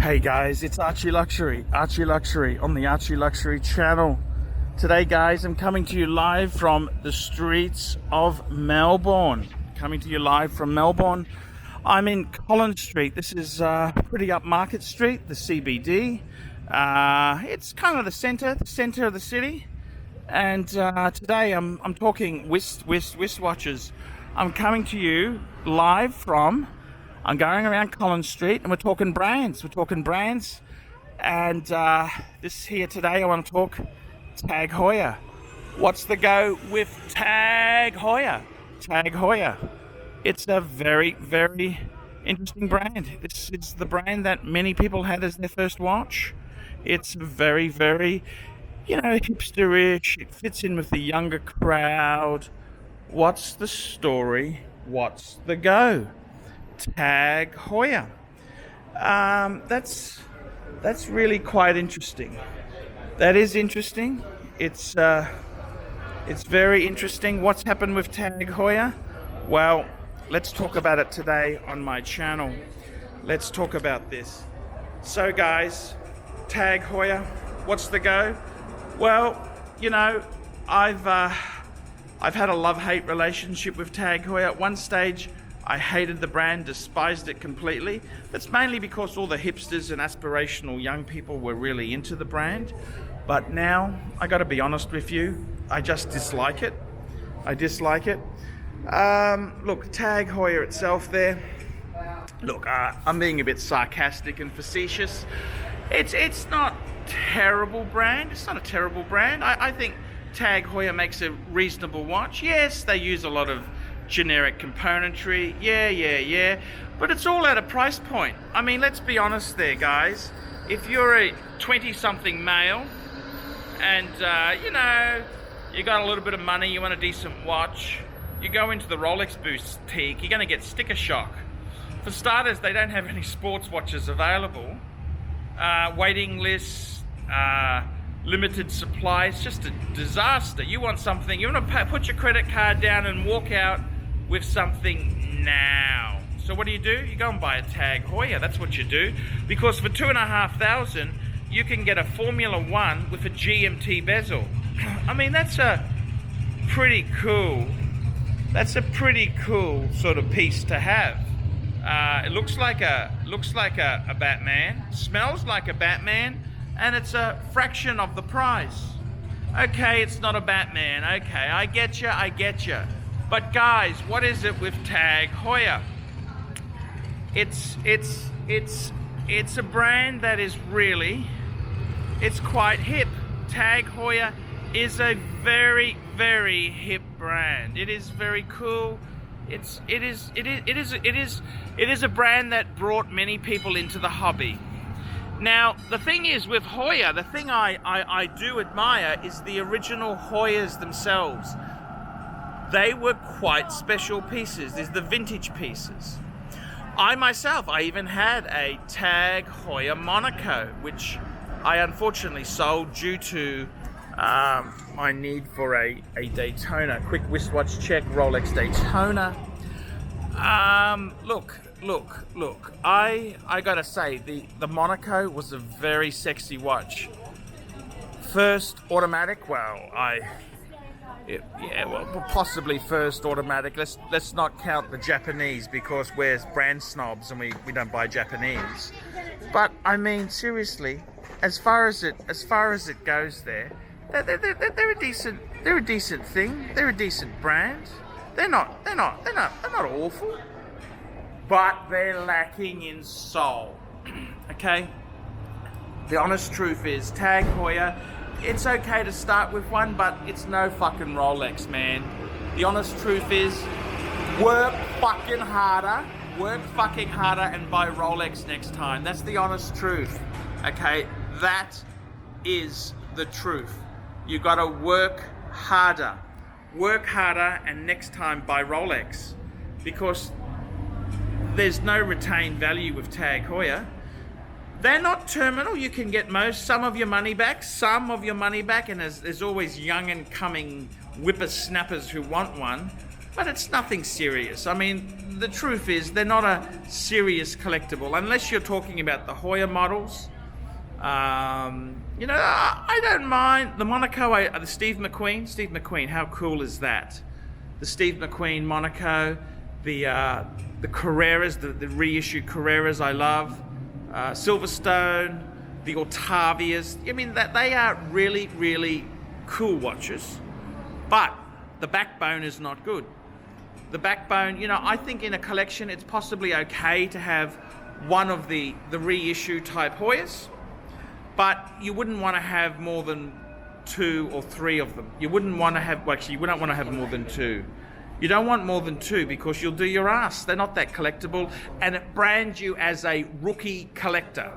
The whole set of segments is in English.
Hey guys, it's ArchieLuxury on the ArchieLuxury channel. Today guys, I'm coming to you live from the streets of Melbourne. I'm in Collins Street. This is pretty upmarket street, the CBD. It's kind of the center of the city. And today I'm talking wristwatches. I'm coming to you live from, I'm going around Collins Street and we're talking brands. And this here today, I want to talk Tag Heuer. What's the go with Tag Heuer? Tag Heuer. It's a very, very interesting brand. This is the brand that many people had as their first watch. It's very, very, hipsterish. It fits in with the younger crowd. What's the story? What's the go? Tag Heuer. That's really quite interesting. That is interesting. It's very interesting. What's happened with Tag Heuer? Well, let's talk about it today on my channel. Let's talk about this. So guys, Tag Heuer, what's the go? Well, I've had a love-hate relationship with Tag Heuer. At one stage, I hated the brand, despised it completely. That's mainly because all the hipsters and aspirational young people were really into the brand. But now, I gotta be honest with you, I just dislike it. Look, Tag Heuer itself there. Look, I'm being a bit sarcastic and facetious. It's not terrible brand. It's not a terrible brand. I think Tag Heuer makes a reasonable watch. Yes, they use a lot of generic componentry, yeah, but it's all at a price point. I mean, let's be honest there, guys. If you're a 20-something male and you got a little bit of money, you want a decent watch, you go into the Rolex boutique, you're going to get sticker shock. For starters, they don't have any sports watches available. Waiting lists, limited supply. It's just a disaster. You want something, you want to put your credit card down and walk out with something now. So what do? You go and buy a Tag Heuer. That's what you do. Because for $2,500, you can get a Formula One with a GMT bezel. I mean, that's a pretty cool sort of piece to have. It looks like a Batman, smells like a Batman, and it's a fraction of the price. Okay, it's not a Batman. Okay, I get you. But guys, what is it with Tag Heuer? It's a brand that is really, it's quite hip. Tag Heuer is a very, very hip brand. It is very cool. It is a brand that brought many people into the hobby. Now, the thing is with Heuer, the thing I do admire is the original Heuers themselves. They were quite special pieces. There's the vintage pieces. I even had a Tag Heuer Monaco, which I unfortunately sold due to my need for a Daytona. Quick wristwatch check, Rolex Daytona. Look. I gotta say, the Monaco was a very sexy watch. First automatic, possibly first automatic. Let's not count the Japanese because we're brand snobs and we don't buy Japanese. But I mean, seriously, as far as it goes, they're a decent thing. They're a decent brand. They're not awful. But they're lacking in soul. Okay? The honest truth is, Tag Heuer, it's okay to start with one, but it's no fucking Rolex, man. The honest truth is, work fucking harder, and buy Rolex next time. That's the honest truth. Okay? That is the truth. You gotta work harder, and next time buy Rolex. Because there's no retained value with Tag Heuer. They're not terminal. You can get some of your money back, and there's always young and coming whippersnappers who want one. but it's nothing serious. I mean, the truth is they're not a serious collectible unless you're talking about the Heuer models. You know, I don't mind the Monaco, the Steve McQueen. How cool is that? The Steve McQueen Monaco, the Carreras, the reissued Carreras I love, Silverstone, the Octavias. I mean, that they are really, really cool watches, but the backbone is not good. The backbone, you know, I think in a collection it's possibly okay to have one of the reissue type Heuers, but you wouldn't want to have more than 2 or 3 of them. You wouldn't want to have, well, actually, you wouldn't want to have more than 2. You don't want more than 2 because you'll do your ass. They're not that collectible, and it brands you as a rookie collector.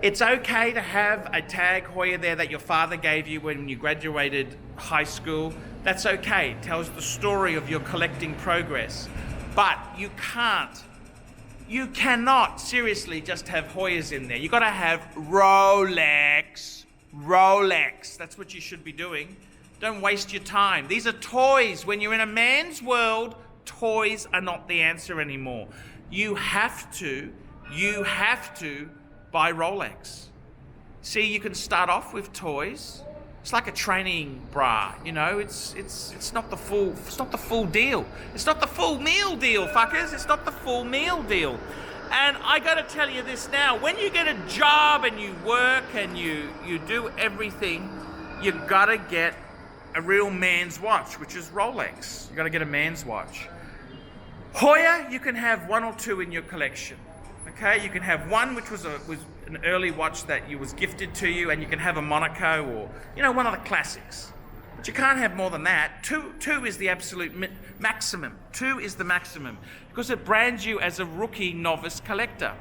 It's okay to have a tag Heuer there that your father gave you when you graduated high school. That's okay. It tells the story of your collecting progress. But you cannot seriously just have Heuers in there. You got to have Rolex. That's what you should be doing. Don't waste your time. These are toys. When you're in a man's world, toys are not the answer anymore. You have to buy Rolex. See, you can start off with toys. It's like a training bra, you know. It's not the full deal. It's not the full meal deal, fuckers. It's not the full meal deal. And I got to tell you this now: when you get a job and you work and you do everything, you got to get a real man's watch, which is Rolex. You got to get a man's watch. Heuer, you can have 1 or 2 in your collection. Okay, you can have one which was an early watch that was gifted to you, and you can have a Monaco or, you know, one of the classics. But you can't have more than that. Two is the absolute maximum. 2 is the maximum because it brands you as a rookie novice collector.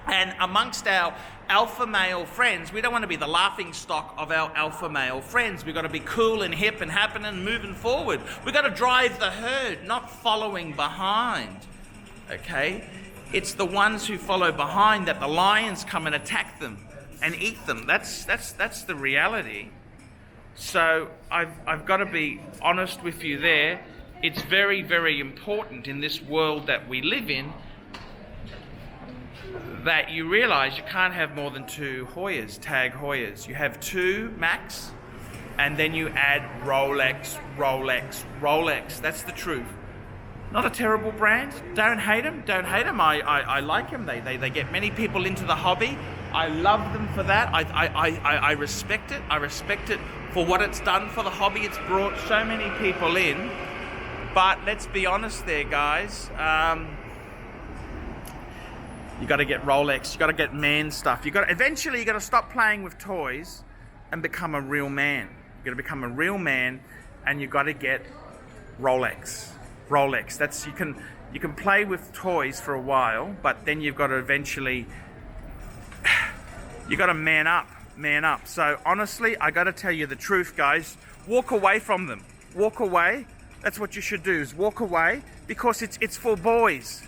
And amongst our alpha male friends, we don't want to be the laughing stock of our alpha male friends. We've got to be cool and hip and happening and moving forward. We've got to drive the herd, not following behind. Okay? It's the ones who follow behind that the lions come and attack them and eat them. That's the reality. So I've got to be honest with you there. It's very, very important in this world that we live in that you realize you can't have more than 2 Heuers, tag Heuers. You have 2 max, and then you add Rolex. That's the truth. Not a terrible brand. Don't hate them. I like them. They get many people into the hobby. I love them for that. I respect it. I respect it for what it's done for the hobby. It's brought so many people in. But let's be honest there, guys. You got to get Rolex. You got to get man stuff. Eventually you got to stop playing with toys and become a real man. You got to become a real man, and you got to get Rolex. That's you can play with toys for a while, but then you've got to eventually you got to man up. So honestly, I got to tell you the truth, guys. Walk away from them. Walk away. That's what you should do, is walk away, because it's for boys.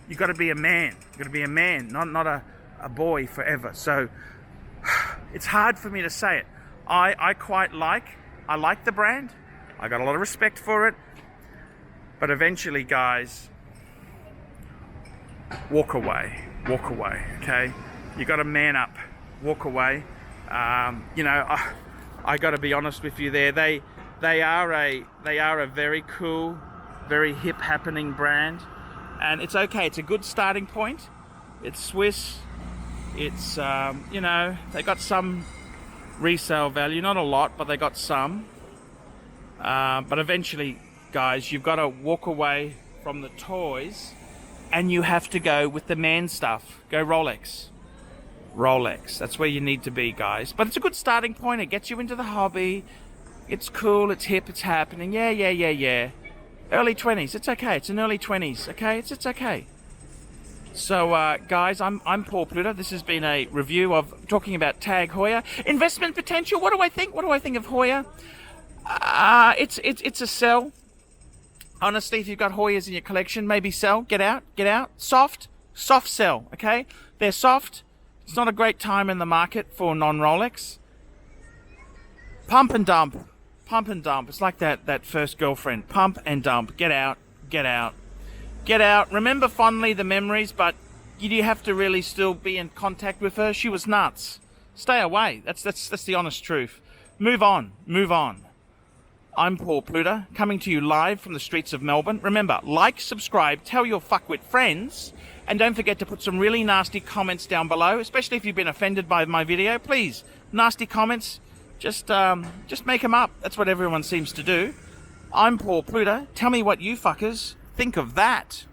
You got to be a man. You got to be a man, not a boy forever. So it's hard for me to say it. I like the brand. I got a lot of respect for it. But eventually, guys, walk away, okay? You got to man up, walk away. You know, I got to be honest with you there. They are a very cool, very hip happening brand, and it's okay. It's a good starting point. It's Swiss. It's you know, they got some resale value, not a lot, but they got some. But eventually, guys, you've got to walk away from the toys, and you have to go with the man stuff. Go Rolex. That's where you need to be, guys. But it's a good starting point. It gets you into the hobby. It's cool. It's hip. It's happening. Yeah. Early 20s. It's okay. It's an early 20s. Okay. It's okay. So, guys, I'm Paul Pluta. This has been a review of talking about tag Heuer. Investment potential. What do I think? What do I think of Heuer? It's a sell. Honestly, if you've got Heuers in your collection, maybe sell. Get out. Soft sell, okay? They're soft. It's not a great time in the market for non-Rolex. Pump and dump. Pump and dump. It's like that first girlfriend. Pump and dump. Get out. Get out. Get out. Remember fondly the memories, but you have to really still be in contact with her. She was nuts. Stay away. That's the honest truth. Move on. Move on. I'm Paul Pluta, coming to you live from the streets of Melbourne. Remember, like, subscribe, tell your fuckwit friends, and don't forget to put some really nasty comments down below, especially if you've been offended by my video. Please, nasty comments, just make them up. That's what everyone seems to do. I'm Paul Pluta. Tell me what you fuckers think of that.